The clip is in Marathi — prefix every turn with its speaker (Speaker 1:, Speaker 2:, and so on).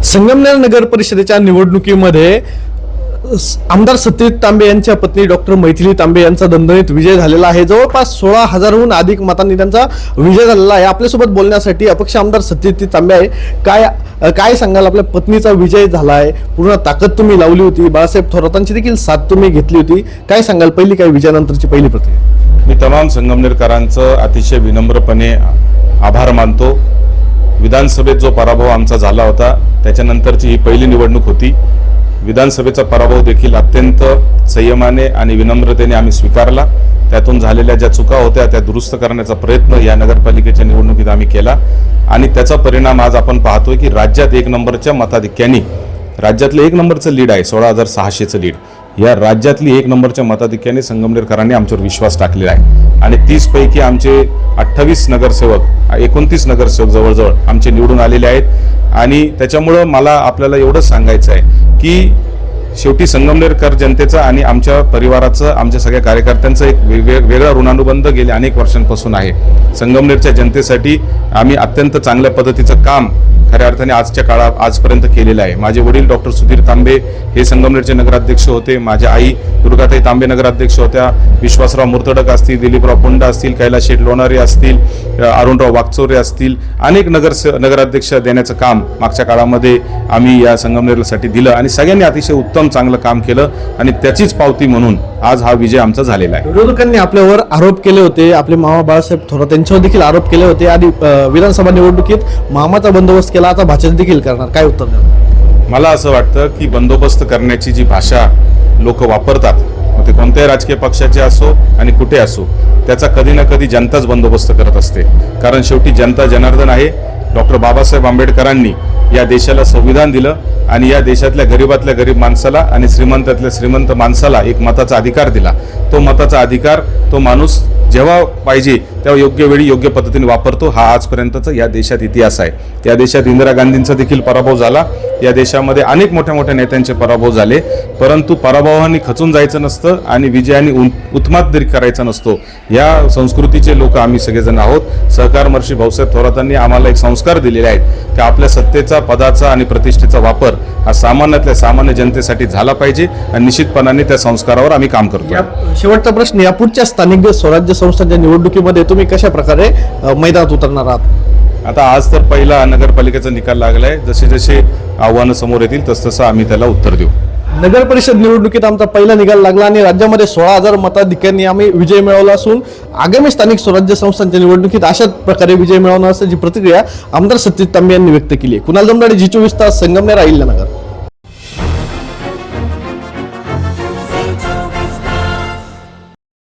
Speaker 1: संगमनेर नगर परिषदेच्या निवडणुकीमध्ये आमदार सत्यजित तांबे यांच्या पत्नी डॉक्टर मैथिली तांबे यांचा दणदणीत विजय झालेला आहे। जवळपास 16,000हून अधिक मतांनी त्यांचा विजय झालेला आहे। आपल्यासोबत बोलण्यासाठी अपक्ष आमदार सत्यजित तांबे आहे। काय सांगाल, आपल्या पत्नीचा विजय झाला आहे, पूर्ण ताकद तुम्ही लावली होती, बाळासाहेब थोरातांची देखील साथ तुम्ही घेतली होती, काय सांगाल, पहिली काय विजयानंतरची पहिली प्रतिक्रिया?
Speaker 2: मी तमाम संगमनेरकरांचं अतिशय विनम्रपणे आभार मानतो। विधानसभेत जो पराभव आमचा झाला होता त्याच्यानंतरची ही पहिली निवडणूक होती। विधानसभेचा पराभव देखील अत्यंत संयमाने आणि विनम्रतेने आम्ही स्वीकारला। त्यातून झालेल्या ज्या चुका होत्या त्या दुरुस्त करण्याचा प्रयत्न या नगरपालिकेच्या निवडणुकीत आम्ही केला आणि त्याचा परिणाम आज आपण पाहतोय की राज्यात 1 नंबरच्या मताधिक्याने, राज्यातलं 1 नंबरचं लीड आहे, 16,600चं लीड, या राज्यातली 1 नंबरच्या मताधिक्याने संगमनेरकरांनी आमच्यावर विश्वास टाकलेला आहे आणि 30 पैकी आमचे 28 नगरसेवक, 29 नगरसेवक जवळजवळ आमचे निवडून आलेले आहेत। आणि त्याच्यामुळं मला आपल्याला एवढंच सांगायचं आहे की शेवटी संगमनेरकर जनतेचा आणि आमच्या परिवाराचं, आमच्या सगळ्या कार्यकर्त्यांचं एक वेगळा ऋणानुबंध गेल्या अनेक वर्षांपासून आहे। संगमनेरच्या जनतेसाठी आम्ही अत्यंत चांगल्या पद्धतीचं काम खऱ्या अर्थाने आजच्या काळात आजपर्यंत केलेलं आहे। माझे वडील डॉक्टर सुधीर तांबे हे संगमनेरचे नगराध्यक्ष होते, माझ्या आई दुर्गाताई तांबे नगराध्यक्ष होत्या, विश्वासराव मुर्तडक असतील, दिलीपराव पुंडा असतील, कैलास शेठ लोणारे असतील, अरुणराव वागचौरे असतील, अनेक नगराध्यक्ष देण्याचं काम मागच्या काळामध्ये आम्ही या संगमनेरसाठी दिलं आणि सगळ्यांनी अतिशय उत्तम चांगलं काम केलं आणि त्याचीच पावती म्हणून आज हा विजय आमचा झालेला आहे।
Speaker 1: विरोधकांनी आपल्यावर आरोप केले होते, आपले मामा बाळासाहेब थोरात यांच्यावर देखील आरोप केले होते। आधी विधानसभा निवडणुकीत मामाचा बंदोबस्त केला, आता भाजप देखील करणार, काय उत्तर द्याल?
Speaker 2: मला असं वाटतं की बंदोबस्त करण्याची जी भाषा लोक वापरतात, मग ते कोणत्याही राजकीय पक्षाचे असो आणि कुठे असो, त्याचा कधी ना कधी जनताच बंदोबस्त करत असते। कारण शेवटी जनता जनार्दन आहे। डॉक्टर बाबासाहेब आंबेडकरांनी या देशाला संविधान दिलं आणि या देशातल्या गरीबातल्या गरीब माणसाला आणि श्रीमंतातल्या श्रीमंत माणसाला एक मताचा अधिकार दिला। तो मताचा अधिकार तो माणूस जेव्हा पाहिजे तेव्हा योग्य वेळी योग्य पद्धतीने वापरतो, हा आजपर्यंतचा या देशात इतिहास आहे। या देशात इंदिरा गांधींचा देखील पराभव झाला, या देशामध्ये अनेक मोठ्या मोठ्या नेत्यांचे पराभव झाले, परंतु पराभवाने खचून जायचं नसतं आणि विजयाने उत्माद करायचा नसतो। या संस्कृतीचे लोक आम्ही सगळेजण आहोत। सहकार महर्षी भाऊसाहेब थोरातांनी आम्हाला एक संस्कार दिलेले आहेत की आपल्या सत्तेचा, पदाचा आणि प्रतिष्ठेचा वापर हा सामान्यातल्या सामान्य जनतेसाठी झाला पाहिजे आणि निश्चितपणाने त्या संस्कारावर आम्ही काम करतो।
Speaker 1: शेवटचा प्रश्न, यापुढच्या स्थानिक स्वराज्य संस्थांच्या निवडणुकीमध्ये तुम्ही कशा प्रकारे मैदानात उतरणार आहात?
Speaker 2: आता आज तर पहिला नगरपालिकेचा निकाल लागलाय, जसे जसे आव्हानं समोर येतील तसतसं आम्ही त्याला उत्तर देऊ।
Speaker 1: नगर परिषद निवडणुकीत आमचा पहिला निकाल लागला आणि राज्यामध्ये 16,000 मताधिक्यांनी आम्ही विजय मिळवला असून आगामी स्थानिक स्वराज्य संस्थांच्या निवडणुकीत अशाच प्रकारे विजय मिळवणार असल्याची प्रतिक्रिया आमदार सत्यजित तांबे यांनी व्यक्त केली आहे। कुणाल जमदाडे, जी24 तास, संगमनेर, अहिल्यानगर।